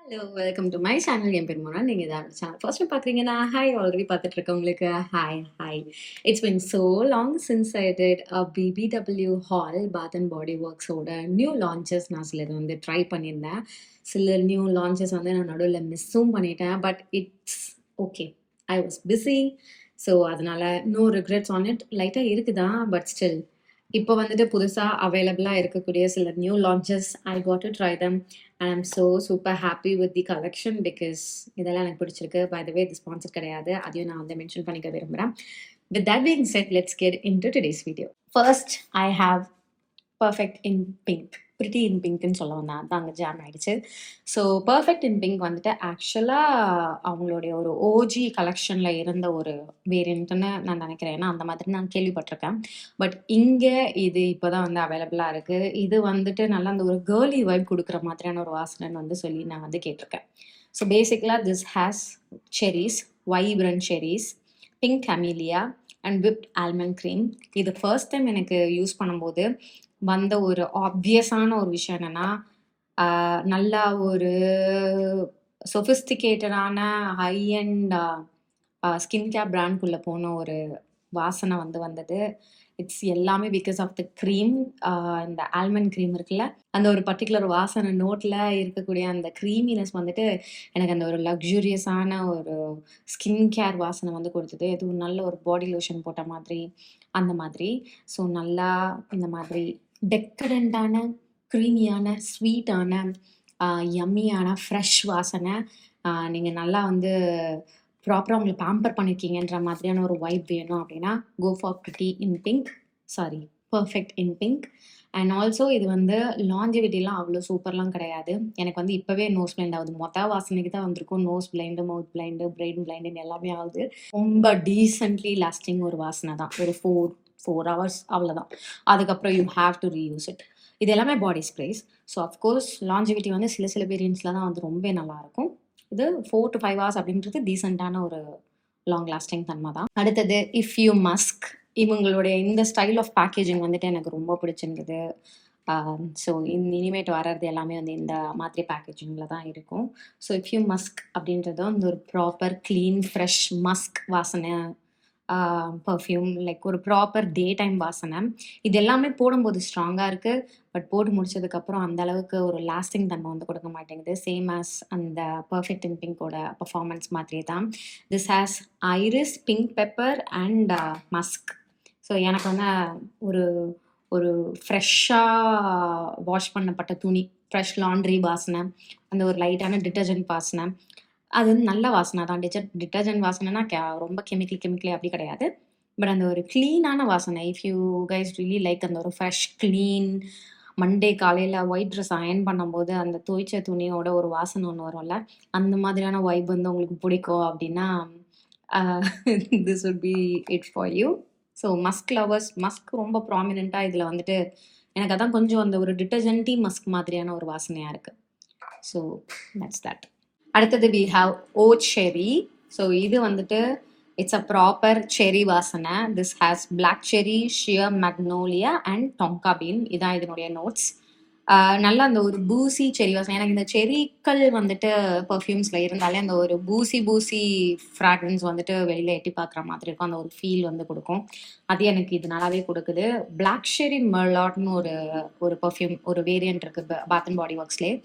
Hello welcome to my channel. என் பேர் மோனா. நீங்கள் இதான் சேனல் ஃபர்ஸ்ட் டைம் பார்க்குறீங்கன்னா ஹாய், ஆல்ரெடி பார்த்துட்டு இருக்கவங்களுக்கு hi hi. It's been so long since I did BBW haul bath and body ஒர்க்ஸோட நியூ லான்ச்சஸ். நான் சிலது வந்து ட்ரை பண்ணியிருந்தேன். சில நியூ லான்ச்சஸ் வந்து நான் நடுவில் மிஸ்ஸும் பண்ணிட்டேன். But it's okay, I was busy. So அதனால் நோ ரிக்ரெட்ஸ் ஆன் இட். லைட்டாக இருக்குதான், பட் ஸ்டில் இப்போ வந்துட்டு புதுசாக அவைலபிளாக இருக்கக்கூடிய சில new launches I got to try them. and I'm so super happy with the collection because இதெல்லாம் எனக்கு பிடிச்சிருக்கு. By the way, இது ஸ்பான்சர் கிடையாது, அதையும் நான் வந்து மென்ஷன் பண்ணிக்க விரும்புகிறேன். With that being said, let's get into today's video. First, I have Perfect in Pink. Pretty in Pinkன்னு சொல்ல வந்தேன், அதான் அங்கே ஜாம் ஆயிடுச்சு. ஸோ பர்ஃபெக்ட் இன் பிங்க் வந்துட்டு ஆக்சுவலாக அவங்களுடைய ஒரு ஓஜி கலெக்ஷனில் இருந்த ஒரு வேரியண்ட்டுன்னு நான் நினைக்கிறேன். ஏன்னா அந்த மாதிரி நான் கேள்விப்பட்டிருக்கேன். பட் இங்கே இது இப்போ தான் வந்து அவைலபிளாக இருக்குது. இது வந்துட்டு நல்லா அந்த ஒரு கேர்லி வைப் கொடுக்குற மாதிரியான ஒரு வாசனைன்னு வந்து சொல்லி நான் வந்து கேட்டிருக்கேன். So basically this has cherries, vibrant cherries, pink camellia and whipped almond cream. இது ஃபர்ஸ்ட் டைம் எனக்கு யூஸ் பண்ணும்போது வந்த ஒரு ஆப்வியஸான ஒரு விஷயம் என்னென்னா, நல்லா ஒரு சொஃபிஸ்டிகேட்டடான ஹை அண்ட் ஸ்கின் கேர் பிராண்ட்குள்ளே போன ஒரு வாசனை வந்தது. இட்ஸ் எல்லாமே பிகாஸ் ஆஃப் த க்ரீம். இந்த ஆல்மண்ட் க்ரீம் இருக்குல்ல, அந்த ஒரு பர்டிகுலர் வாசனை நோட்டில் இருக்கக்கூடிய அந்த க்ரீமினஸ் வந்துட்டு எனக்கு அந்த ஒரு லக்ஸூரியஸான ஒரு ஸ்கின் கேர் வாசனை வந்து கொடுத்தது. இது நல்ல ஒரு பாடி லோஷன் போட்ட மாதிரி அந்த மாதிரி. ஸோ நல்லா இந்த மாதிரி டெக்கரண்டான, க்ரீமியான, ஸ்வீட்டான, யம்மியான, ஃப்ரெஷ் வாசனை. நீங்கள் நல்லா வந்து ப்ராப்பராக உங்களை பேம்பர் பண்ணியிருக்கீங்கன்ற மாதிரியான ஒரு வைப் வேணும் அப்படின்னா go for pretty in pink, sorry perfect in pink. And also இது வந்து லாஞ்சிவிட்டிலாம் அவ்வளோ சூப்பர்லாம் கிடையாது. எனக்கு வந்து இப்போவே நோஸ் பிளைண்ட் ஆகுது. மொத்த வாசனைக்கு தான் வந்திருக்கும். நோஸ் பிளைண்டு, மவுத் பிளைண்டு, பிரெயின் பிளைண்டுன்னு எல்லாமே ஆகுது. ரொம்ப டீசென்ட்லி லாஸ்டிங் ஒரு வாசனை தான். ஒரு 4 hours அவ்வளோதான். அதுக்கப்புறம் you have to reuse it. இது எல்லாமே பாடி ஸ்ப்ரேஸ். ஸோ அஃப்கோர்ஸ் லாஞ்சிவிட்டி வந்து சில வேரியன்ட்ஸில் தான் வந்து ரொம்ப நல்லாயிருக்கும். இது 4 to 5 hours அப்படின்றது டீசெண்டான ஒரு லாங் லாஸ்டிங் தன்மை தான். அடுத்தது இஃப் யூ மஸ்க். இவங்களுடைய இந்த ஸ்டைல் ஆஃப் பேக்கேஜிங் வந்துட்டு எனக்கு ரொம்ப பிடிச்சிருந்தது. ஸோ இனிமேட்டு வர்றது எல்லாமே வந்து இந்த மாதிரி பேக்கேஜிங்கில் தான் இருக்கும். ஸோ இஃப் யூ மஸ்க் அப்படின்றது வந்து ஒரு ப்ராப்பர் க்ளீன் ஃப்ரெஷ் மஸ்க் வாசனை பர்ஃப்யூம், லைக் ஒரு ப்ராப்பர் டே டைம் வாசனை. இது எல்லாமே போடும்போது ஸ்ட்ராங்காக இருக்குது. பட் போட்டு முடிச்சதுக்கப்புறம் அந்த அளவுக்கு ஒரு லாஸ்டிங் தன்மை வந்து கொடுக்க மாட்டேங்குது. சேம் ஆஸ் அந்த பர்ஃபெக்ட் இன் பிங்கோட பர்ஃபார்மன்ஸ் மாதிரியே தான். This has iris, pink pepper and musk. So எனக்கு வந்து ஒரு ஒரு ஃப்ரெஷ்ஷாக வாஷ் பண்ணப்பட்ட துணி, ஃப்ரெஷ் லாண்ட்ரி வாசனை, அந்த ஒரு லைட்டான டிட்டர்ஜென்ட் வாசனை, அது வந்து நல்ல வாசனை தான். டிட்டர்ஜென்ட் வாசனைனா ரொம்ப கெமிக்கலி அப்படி கிடையாது. பட் அந்த ஒரு க்ளீனான வாசனை. If you guys really like அந்த ஒரு ஃப்ரெஷ் க்ளீன் மண்டே காலையில் ஒயிட் ட்ரெஸ் அயர்ன் பண்ணும்போது அந்த துவைச்ச துணியோட ஒரு வாசனை ஒன்று வரும்ல, அந்த மாதிரியான வைப் வந்து உங்களுக்கு பிடிக்கும் அப்படின்னா this would be it for you. So Musk lovers, Musk ரொம்ப ப்ராமினெண்ட்டாக இதில் வந்துட்டு எனக்கு அதான் கொஞ்சம் அந்த ஒரு டிட்டர்ஜென்ட்டி மஸ்க் மாதிரியான ஒரு வாசனையாக இருக்குது. So that's that. அடுத்தது வி ஹாவ் ஓட் செரி. ஸோ இது வந்துட்டு இட்ஸ் அ ப்ராப்பர் செரி வாசனை. திஸ் ஹேஸ் பிளாக் செரி, ஷியர் மேக்னோலியா அண்ட் டொங்கா பீன். இதான் இதனுடைய நோட்ஸ். நல்லா அந்த ஒரு பூசி செரி வாசனை. எனக்கு இந்த செரிக்கள் வந்துட்டு பர்ஃப்யூம்ஸில் இருந்தாலே அந்த ஒரு பூசி ஃப்ராக்ரன்ஸ் வந்துட்டு வெளியில் எட்டி பார்க்குற மாதிரி இருக்கும். அந்த ஒரு ஃபீல் வந்து கொடுக்கும். அது எனக்கு இது நல்லாவே கொடுக்குது. பிளாக் ஷெரி மெர்லாட்னு ஒரு பர்ஃப்யூம், ஒரு வேரியன்ட் இருக்குது பாத் அண்ட் பாடி ஒர்க்ஸ்லேயே.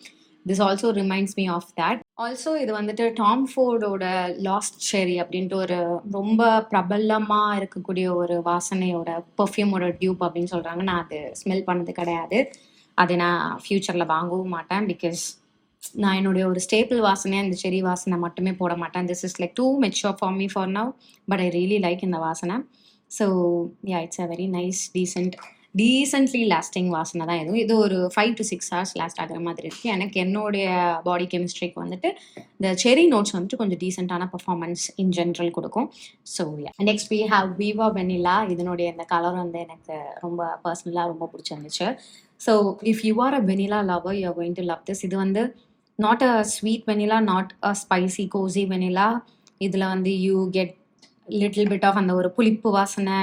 This also reminds me of that. Also இது வந்துட்டு டாம் ஃபோர்டோட லாஸ்ட் செரி அப்படின்ட்டு ஒரு ரொம்ப பிரபலமாக இருக்கக்கூடிய ஒரு வாசனையோட பர்ஃப்யூமோட டியூப் அப்படின்னு சொல்கிறாங்க. நான் அது ஸ்மெல் பண்ணது கிடையாது. அதை நான் ஃப்யூச்சரில் வாங்கவும் மாட்டேன். பிகாஸ் நான் என்னுடைய ஒரு ஸ்டேபிள் வாசனையாக இந்த செரி வாசனை மட்டுமே போட மாட்டேன். This is like too mature for me for now. But I really like இந்த வாசனை. So yeah, it's a very nice decently lasting வாசனை தான். இது ஒரு 5 to 6 hours லாஸ்ட் ஆகிற மாதிரி இருக்குது. எனக்கு என்னுடைய பாடி கெமிஸ்ட்ரிக்கு வந்துட்டு இந்த செரி நோட்ஸ் வந்துட்டு கொஞ்சம் டீசெண்டான பர்ஃபார்மன்ஸ் இன் ஜென்ரல் கொடுக்கும். So next we have Viva Vanilla. இதனுடைய இந்த கலர் வந்து எனக்கு ரொம்ப பர்சனலாக ரொம்ப பிடிச்சிருந்துச்சு. So if you are a vanilla lover, you are going to love this. இது வந்து not a sweet vanilla, not a spicy cosy vanilla. இதில் வந்து you get little bit of அந்த ஒரு புளிப்பு வாசனை,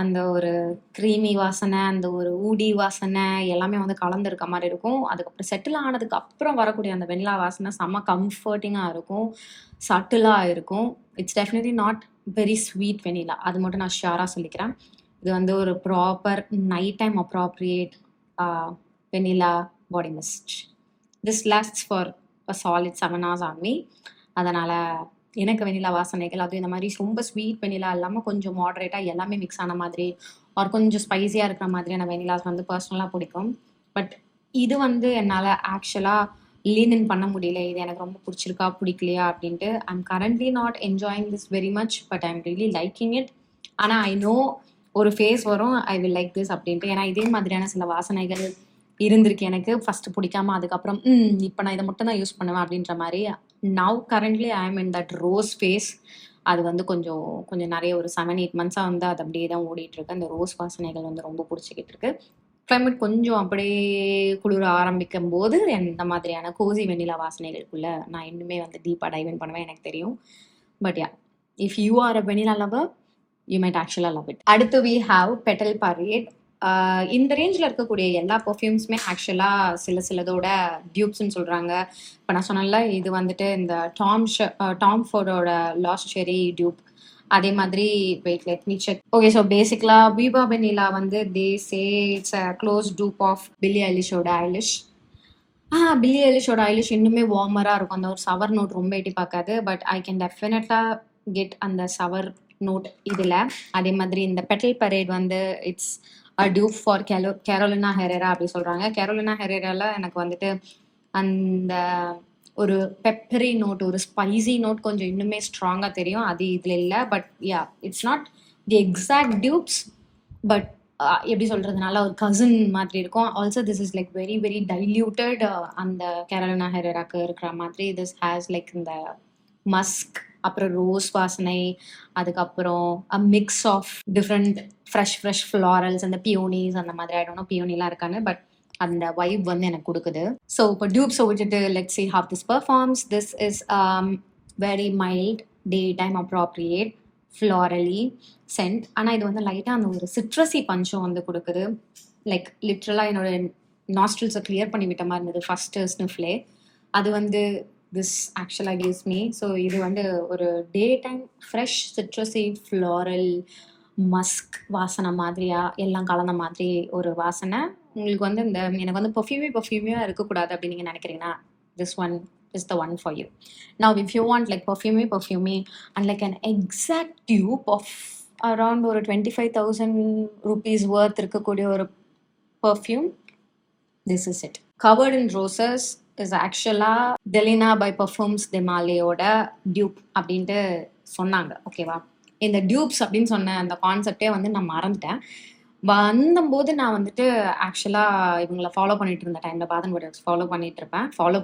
அந்த ஒரு க்ரீமி வாசனை, அந்த ஒரு ஊடி வாசனை எல்லாமே வந்து கலந்திருக்க மாரி இருக்கும். அதுக்கப்புறம் செட்டில் ஆனதுக்கு அப்புறம் வரக்கூடிய அந்த வெண்ணிலா வாசனை செம்ம கம்ஃபர்ட்டிங்கா இருக்கும். சட்டிலா இருக்கும். It's definitely not very sweet vanilla. அது மட்டும் நான் ஷியூரா சொல்லிக்கிறேன். இது வந்து ஒரு proper night time appropriate a vanilla body mist. This lasts for a solid 7 hours on me. அதனால எனக்கு வெண்ணிலா வாசனைகள் அதுவும் இந்த மாதிரி ரொம்ப ஸ்வீட் வெண்ணிலா இல்லாமல் கொஞ்சம் மாடரேட்டாக எல்லாமே மிக்ஸ் ஆன மாதிரி ஒரு கொஞ்சம் ஸ்பைஸியாக இருக்கிற மாதிரியான வெண்ணிலாஸ் வந்து பர்சனலாக பிடிக்கும். பட் இது வந்து என்னால் ஆக்சுவலாக லீன் இன் பண்ண முடியல. இது எனக்கு ரொம்ப பிடிச்சிருக்கா பிடிக்கலையா அப்படின்ட்டு. I'm currently not enjoying this very much, but I'm really liking it. ஆனால் ஐ நோ ஒரு ஃபேஸ் வரும் ஐ வில் லைக் திஸ் அப்படின்ட்டு. ஏன்னா இதே மாதிரியான சில வாசனைகள் இருந்திருக்கு எனக்கு. ஃபர்ஸ்ட் பிடிக்காம அதுக்கப்புறம் இப்போ நான் இதை மட்டும் தான் யூஸ் பண்ணுவேன் அப்படின்ற மாதிரி. Now currently I am in that rose phase. அது வந்து கொஞ்சம் கொஞ்சம் நிறைய ஒரு 7-8 மந்த்ஸாக வந்து அது அப்படியே தான் ஓடிட்டு இருக்கு. அந்த ரோஸ் வாசனைகள் வந்து ரொம்ப பிடிச்சிக்கிட்டு இருக்கு. கிளைமேட் கொஞ்சம் அப்படியே குளிர ஆரம்பிக்கும் போது இந்த மாதிரியான கோசி வெண்ணிலா வாசனைகளுக்குள்ள நான் இன்னுமே வந்து டீப்பாக டைவ் பண்ணுவேன், எனக்கு தெரியும். But yeah, if you are a vanilla lover, you might ஆக்சுவலாக லவ் இட். அடுத்து வி ஹாவ் பெட்டல் பரேட். இந்த ரேஞ்சில் இருக்கக்கூடிய எல்லா பர்ஃப்யூம்ஸுமே ஆக்சுவலாக சிலதோட டியூப்ஸ்ன்னு சொல்கிறாங்க. இப்போ நான் சொன்னேன்ல, இது வந்துட்டு இந்த டாம் ஃபோர்டோட லாஸ்ட் செரி டியூப். அதே மாதிரி wait let me check. Okay, so basically Viva Vanilla வந்து they say it's a close dupe of Billie ஐலிஷோட ஐலிஷ். பில்லி ஐலிஷோட ஐலிஷ் இன்னுமே வார்மராக இருக்கும். அந்த ஒரு சவர் நோட் ரொம்ப எட்டி பார்க்காது. பட் ஐ கேன் டெஃபினட்டாக கெட் அந்த சவர் நோட் இதில். அதே மாதிரி இந்த பெட்டல் பரேட் வந்து it's a tube for Carolina ஹெரேரா அப்படி சொல்கிறாங்க. கேரோலினா ஹெரேரால எனக்கு வந்துட்டு அந்த ஒரு பெப்பரி நோட், ஒரு ஸ்பைசி நோட் கொஞ்சம் இன்னுமே ஸ்ட்ராங்காக தெரியும். அது இதில் இல்லை. But yeah, it's not the exact tubes, but எப்படி சொல்கிறதுனால ஒரு கசின் மாதிரி இருக்கும். Also this is like very very diluted. அந்த கேரோலினா ஹெரேராக்கு இருக்கிற மாதிரி திஸ் ஹேஸ் லைக் இந்த மஸ்க், அப்புறம் ரோஸ் வாசனை, அதுக்கப்புறம் a mix of different fresh florals, அந்த பியோனிஸ் அந்த மாதிரி. ஆயிடணும் பியோனிலாம் இருக்கான்னு, பட் அந்த வைப் வந்து எனக்கு கொடுக்குது. ஸோ இப்போ டியூப்ஸை விட்டுட்டு let's see how this performs. This is very mild, daytime appropriate, florally scent. ஆனால் இது வந்து லைட்டாக அந்த ஒரு சிட்ரஸி பஞ்சும் வந்து கொடுக்குது. லைக் லிட்ரலாக என்னோட நாஸ்ட்ரில்ஸை கிளியர் பண்ணி விட்ட மாதிரி இருந்தது ஃபஸ்ட்டு ஸ்னிஃப்லே. அது வந்து திஸ் ஆக்சுவலாக கிவ்ஸ் மீ. ஸோ இது வந்து ஒரு day time fresh citrusy floral musk வாசனை மாதிரியா எல்லாம் கலந்த மாதிரி ஒரு வாசனை. உங்களுக்கு வந்து இந்த எனக்கு வந்து பர்ஃப்யூமியாக இருக்கக்கூடாது அப்படின்னு நீங்கள் நினைக்கிறீங்கன்னா this one is the one for you. Now if you want like perfume and like an exact dupe of around ஒரு 25,000 rupees worth இருக்கக்கூடிய ஒரு perfume, this is it. Covered in Roses is actually Delina by Parfums de Maleயோட dupe அப்படின்ட்டு சொன்னாங்க. ஓகேவா, இந்த tubes அப்படின்னு சொன்ன அந்த கான்செப்டே வந்து நான் மறந்துட்டேன். வந்தபோது நான் வந்துட்டு ஆக்சுவலாக இவங்களை ஃபாலோ பண்ணிட்டு இருந்த டைமில் பாத் அண்ட் பாடி ஒர்க்ஸ் ஃபாலோ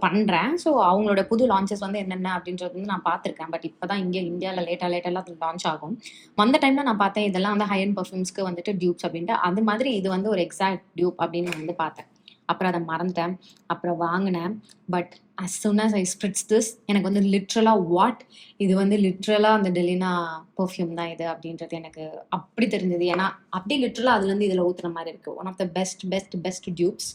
பண்ணுறேன். ஸோ அவங்களோட புது லான்ச்சஸ் வந்து என்னென்ன அப்படின்றது வந்து நான் பார்த்துருக்கேன். பட் இப்போ தான் இங்கே இந்தியாவில் லேட்டெல்லாம் அது லான்ச் ஆகும். வந்த டைமில் நான் பார்த்தேன் இதெல்லாம் வந்து ஹை அண்ட் பர்ஃப்யூம்ஸ்க்கு வந்துட்டு டியூப்ஸ் அப்படின்ட்டு. அது மாதிரி இது வந்து ஒரு எக்ஸாக்ட் டியூப் அப்படின்னு நான் வந்து பார்த்தேன். அப்புறம் அதை மறந்துட்டேன். அப்புறம் வாங்கினேன். But as soon as I spritz this, எனக்கு வந்து லிட்ரலாக இது வந்து லிட்ரலாக அந்த டெலினா பர்ஃப்யூம் தான் இது அப்படின்றது எனக்கு அப்படி தெரிஞ்சது. ஏன்னா அப்படியே லிட்ரலாக அதுலேருந்து இதில் ஊற்றுற மாதிரி இருக்குது. One of the best tubes.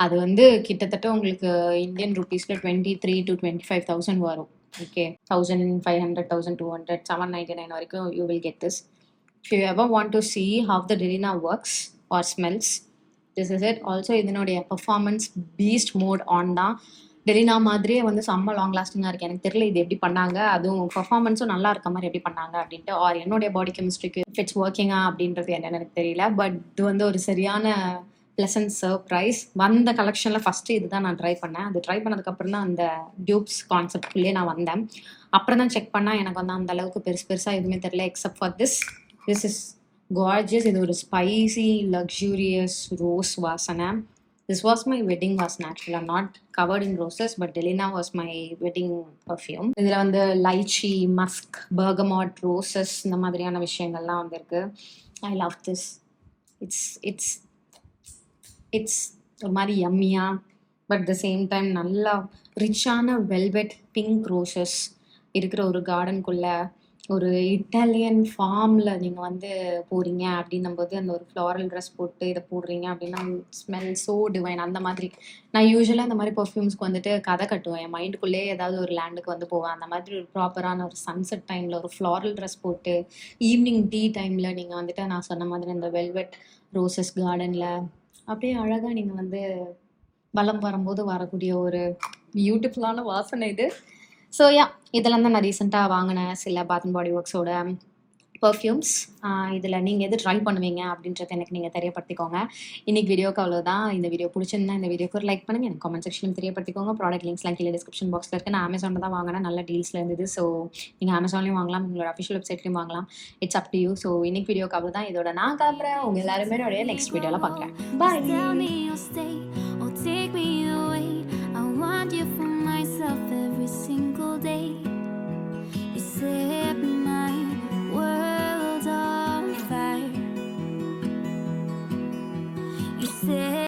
அது வந்து கிட்டத்தட்ட உங்களுக்கு இந்தியன் ருபீஸில் 23,000 to 25,000 வரும். ஓகே, 1,500, 1,200, 799 வரைக்கும் you will get this. If you ever want to see how the Delina works or smells, this is it. Also இதனுடைய பர்ஃபார்மன்ஸ் பீஸ்ட் மோட் ஆன் தான். டெலினா மாதிரியே வந்து செம்ம லாங் லாஸ்டிங்காக இருக்குது. எனக்கு தெரியல இது எப்படி பண்ணாங்க, அதுவும் பர்ஃபார்மன்ஸும் நல்லா இருக்க மாதிரி எப்படி பண்ணாங்க அப்படின்ட்டு. ஆர் என்னுடைய பாடி கெமிஸ்ட்ரிக்கு இட்ஸ் ஒர்க்கிங்கா அப்படின்றது என்னன்னு எனக்கு தெரியல. பட் இது வந்து ஒரு சரியான ப்ளசன்ட் சர்ப்ரைஸ். வந்த கலெக்ஷனில் ஃபஸ்ட்டு இதுதான் நான் ட்ரை பண்ணேன். அது ட்ரை பண்ணதுக்கப்புறம் தான் அந்த டியூப்ஸ் கான்செப்ட்குள்ளேயே நான் வந்தேன். அப்புறம் தான் செக் பண்ணால் எனக்கு வந்து அந்த அளவுக்கு பெருசாக எதுவுமே தெரியல except for this is gorgeous. இது ஒரு ஸ்பைசி லக்ஸூரியஸ் ரோஸ் வாசனை. This was my wedding வாசனை. Actually, I'm not covered in roses, but Delina was my wedding perfume. இதில் வந்து லைச்சி, மஸ்க், பர்கமாட், ரோசஸ் இந்த மாதிரியான விஷயங்கள்லாம் வந்திருக்கு. I love this. It's ஒரு மாதிரி யம்மியாக, பட் த சேம் டைம் நல்லா ரிச்சான வெல்வெட் பிங்க் ரோசஸ் இருக்கிற ஒரு கார்டனுக்குள்ளே ஒரு இட்டாலியன் ஃபார்ம்ல நீங்க வந்து போறீங்க அப்படின்னும்போது, அந்த ஒரு ஃப்ளாரல் ட்ரெஸ் போட்டு இத போடுறீங்க அப்படின்னா, ஸ்மெல் சோ டிவைன் அந்த மாதிரி. நான் யூசுவலா இந்த மாரி பெர்ஃப்யூம்ஸ்க்கு வந்துட்டு கதை கட்டுவேன். என் மைண்டுக்குள்ளேயே ஏதாவது ஒரு லேண்டுக்கு வந்து போவேன். அந்த மாதிரி ஒரு ப்ராப்பரான ஒரு சன்செட் டைம்ல ஒரு ஃப்ளாரல் ட்ரெஸ் போட்டு, ஈவினிங் டீ டைம்ல நீங்க வந்துட்டு நான் சொன்ன மாதிரி இந்த வெல்வெட் ரோசஸ் கார்டன்ல அப்படியே அழகா நீங்க வந்து வலம் வரும்போது வரக்கூடிய ஒரு பியூட்டிஃபுல்லான வாசனை இது. ஸோ இதெல்லாம் தான் நான் ரீசெண்டாக வாங்கின சில பாத் அண்ட் பாடி ஒர்க்ஸோட பெர்ஃப்யூம்ஸ். இதில் நீங்கள் எது ட்ரை பண்ணுவீங்க அப்படின்றத எனக்கு நீங்கள் தெரியப்படுத்திக்கோங்க. இன்னைக்கு வீடியோக்கு அவ்வளோதான். இந்த வீடியோ பிடிச்சிருந்தா இந்த வீடியோக்கு ஒரு லைக் பண்ணுங்கள். எனக்கு கமெண்ட் செக்ஷனில் தெரியப்படுத்திக்கோங்க. ப்ராடக்ட் லிங்க்ஸ்லாம் கீழே டிஸ்கிரிப்ஷன் பாக்ஸில் இருக்குது. நான் அமேசானில் தான் வாங்கினேன். நல்ல டீல்ஸில் இருந்தது. ஸோ நீங்கள் அமேசான்லேயும் வாங்கலாம், உங்களோட அஃபிஷியல் வெப்சைட்லையும் வாங்கலாம். It's up to you. So இன்னைக்கு வீடியோக்கு அவ்வளோதான். இதோட நான் கிளம்புறேன். உங்கள் எல்லாருமே நெக்ஸ்ட் வீடியோவில் பார்க்குறேன். பாய்.